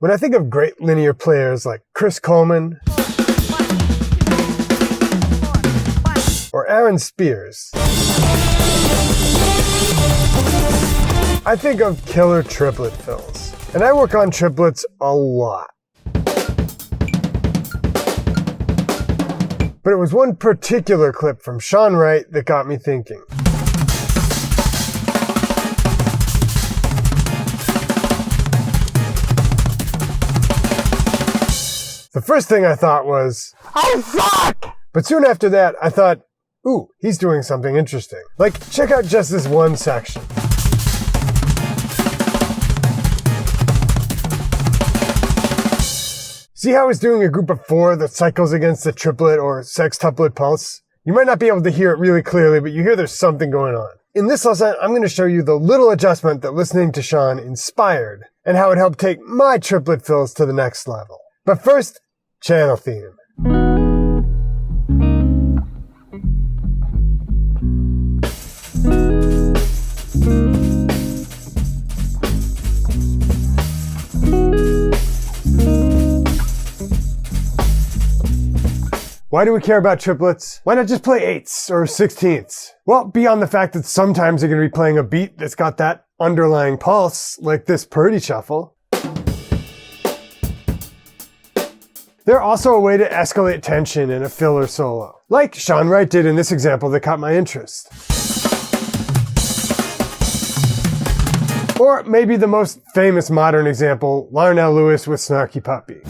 When I think of great linear players like Chris Coleman or Aaron Spears, I think of killer triplet fills. And I work on triplets a lot. But it was one particular clip from Sean Wright that got me thinking. The first thing I thought was, I suck! But soon after that, I thought, ooh, he's doing something interesting. Like, check out just this one section. See how he's doing a group of 4 that cycles against the triplet or sextuplet pulse? You might not be able to hear it really clearly, but you hear there's something going on. In this lesson, I'm going to show you the little adjustment that listening to Sean inspired, and how it helped take my triplet fills to the next level. But first, channel theme. Why do we care about triplets? Why not just play 8ths or 16ths? Well, beyond the fact that sometimes you're going to be playing a beat that's got that underlying pulse, like this Purdy shuffle. They're also a way to escalate tension in a fill or solo, like Sean Wright did in this example that caught my interest. Or maybe the most famous modern example, Larnell Lewis with Snarky Puppy.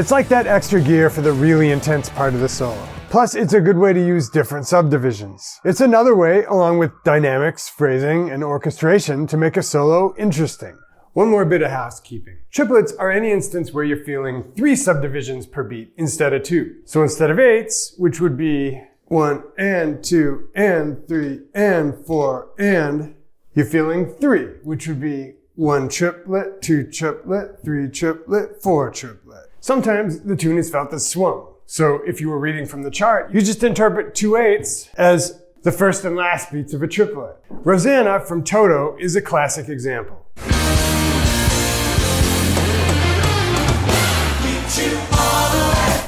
It's like that extra gear for the really intense part of the solo. Plus, it's a good way to use different subdivisions. It's another way, along with dynamics, phrasing, and orchestration, to make a solo interesting. One more bit of housekeeping. Triplets are any instance where you're feeling 3 subdivisions per beat instead of 2. So instead of 8ths, which would be 1 and 2 and 3 and 4 and, you're feeling 3, which would be 1 triplet, 2 triplet, 3 triplet, 4 triplet. Sometimes the tune is felt as swung. So if you were reading from the chart, you just interpret 2 8ths as the first and last beats of a triplet. Rosanna from Toto is a classic example.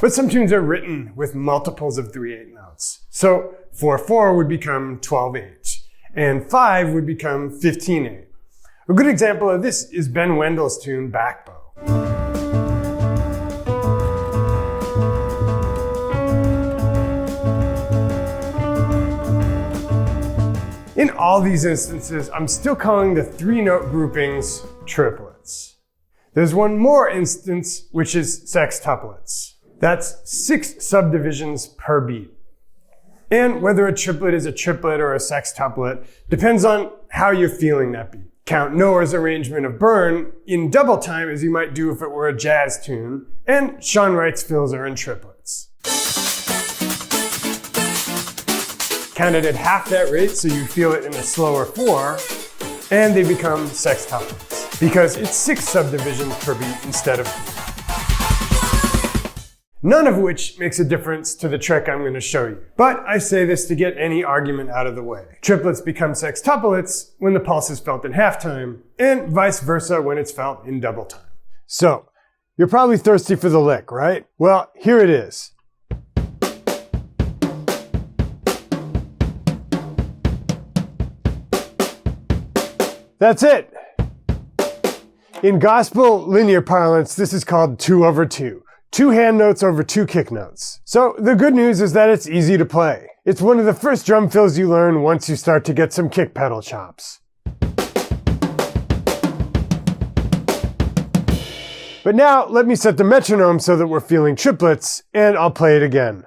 But some tunes are written with multiples of 3/8 notes. So 4/4 would become 12/8, and 5 would become 15/8. A good example of this is Ben Wendell's tune Backbow. In all these instances, I'm still calling the 3-note groupings triplets. There's one more instance, which is sextuplets. That's 6 subdivisions per beat. And whether a triplet is a triplet or a sextuplet depends on how you're feeling that beat. Count Noah's arrangement of Burn in double time as you might do if it were a jazz tune, and Sean Wright's fills are in triplets. Count it at half that rate so you feel it in a slower 4, and they become sextuplets, because it's 6 subdivisions per beat instead of 3. None of which makes a difference to the trick I'm going to show you. But I say this to get any argument out of the way. Triplets become sextuplets when the pulse is felt in half time, and vice versa when it's felt in double time. So, you're probably thirsty for the lick, right? Well, here it is. That's it. In gospel linear parlance, this is called 2/2. 2 hand notes over 2 kick notes. So the good news is that it's easy to play. It's one of the first drum fills you learn once you start to get some kick pedal chops. But now let me set the metronome so that we're feeling triplets, and I'll play it again.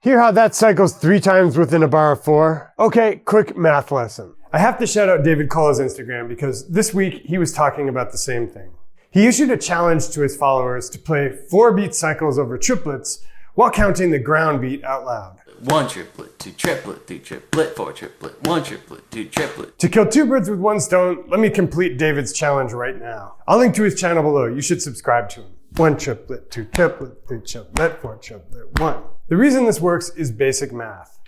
Hear how that cycles 3 times within a bar of 4? Okay, quick math lesson. I have to shout out David Cole's Instagram because this week he was talking about the same thing. He issued a challenge to his followers to play 4 beat cycles over triplets while counting the ground beat out loud. 1 triplet, 2 triplet, 3 triplet, 4 triplet, 1 triplet, 2 triplet. To kill 2 birds with 1 stone, let me complete David's challenge right now. I'll link to his channel below. You should subscribe to him. 1 triplet, 2 triplet, 3 triplet, 4 triplet, 1. The reason this works is basic math.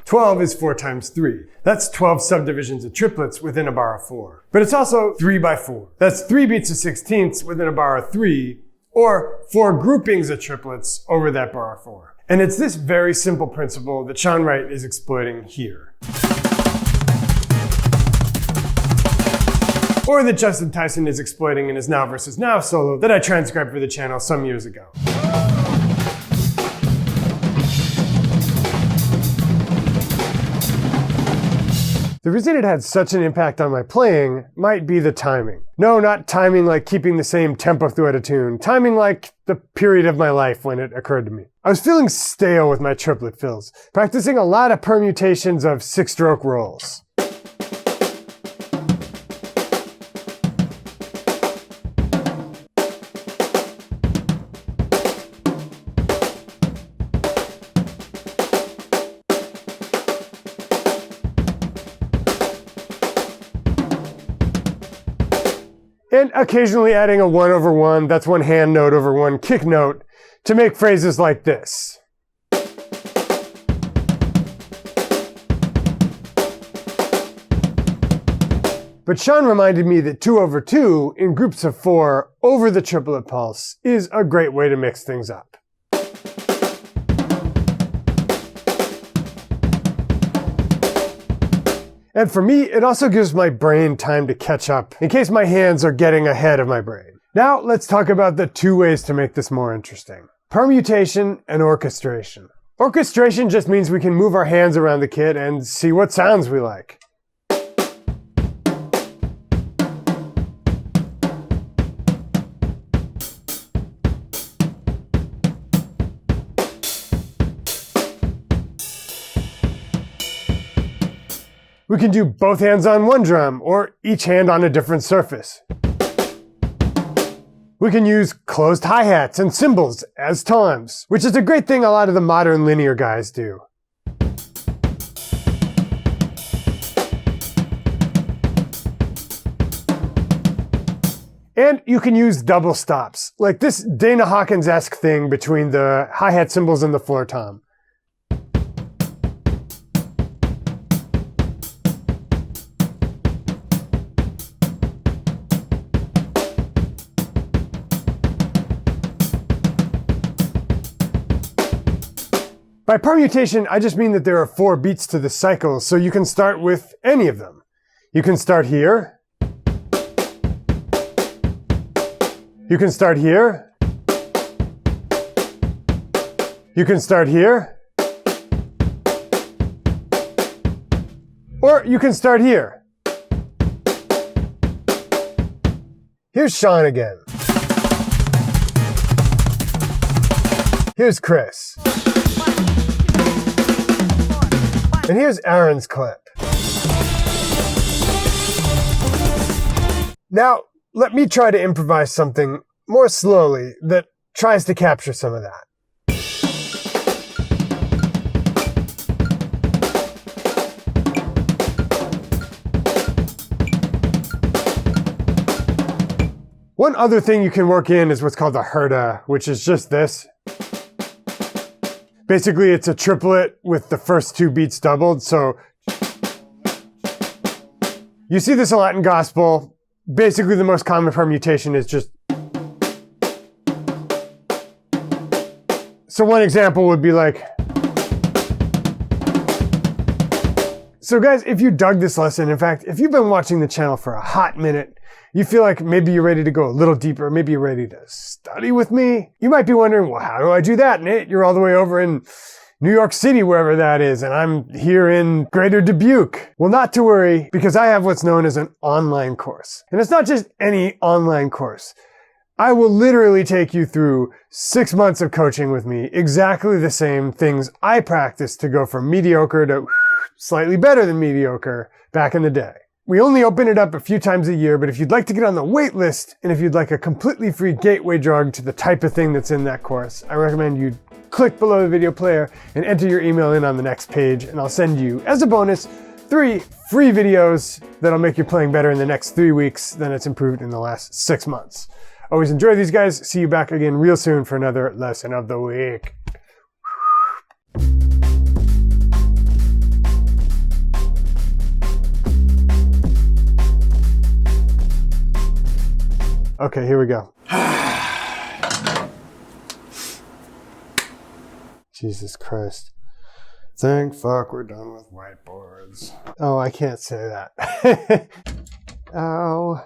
12 is 4 times 3. That's 12 subdivisions of triplets within a bar of 4. But it's also 3 by 4. That's 3 beats of 16ths within a bar of 3, or 4 groupings of triplets over that bar of 4. And it's this very simple principle that Sean Wright is exploiting here. Or that Justin Tyson is exploiting in his Now vs. Now solo that I transcribed for the channel some years ago. The reason it had such an impact on my playing might be the timing. No, not timing like keeping the same tempo throughout a tune. Timing like the period of my life when it occurred to me. I was feeling stale with my triplet fills, practicing a lot of permutations of 6-stroke rolls. And occasionally adding a 1 over 1, that's 1 hand note over 1 kick note, to make phrases like this. But Sean reminded me that 2 over 2 in groups of 4 over the triplet pulse is a great way to mix things up. And for me, it also gives my brain time to catch up in case my hands are getting ahead of my brain. Now let's talk about the 2 ways to make this more interesting. Permutation and orchestration. Orchestration just means we can move our hands around the kit and see what sounds we like. We can do both hands on one drum, or each hand on a different surface. We can use closed hi-hats and cymbals as toms, which is a great thing a lot of the modern linear guys do. And you can use double stops, like this Dana Hawkins-esque thing between the hi-hat cymbals and the floor tom. By permutation, I just mean that there are 4 beats to the cycle, so you can start with any of them. You can start here. You can start here. You can start here. Or you can start here. Here's Sean again. Here's Chris. And here's Aaron's clip. Now, let me try to improvise something more slowly that tries to capture some of that. One other thing you can work in is what's called the Herta, which is just this. Basically, it's a triplet with the first 2 beats doubled, so you see this a lot in gospel. Basically, the most common permutation is just... So one example would be like... So guys, if you dug this lesson, in fact, if you've been watching the channel for a hot minute, you feel like maybe you're ready to go a little deeper, maybe you're ready to study with me, you might be wondering, well, how do I do that, Nate? You're all the way over in New York City, wherever that is, and I'm here in Greater Dubuque. Well, not to worry, because I have what's known as an online course. And it's not just any online course. I will literally take you through 6 months of coaching with me, exactly the same things I practiced to go from mediocre to slightly better than mediocre back in the day. We only open it up a few times a year, but if you'd like to get on the wait list, and if you'd like a completely free gateway drug to the type of thing that's in that course, I recommend you click below the video player and enter your email in on the next page, and I'll send you, as a bonus, 3 free videos that'll make your playing better in the next 3 weeks than it's improved in the last 6 months. Always enjoy these, guys. See you back again real soon for another lesson of the week. Okay, here we go. Jesus Christ. Thank fuck we're done with whiteboards. Oh, I can't say that. Ow.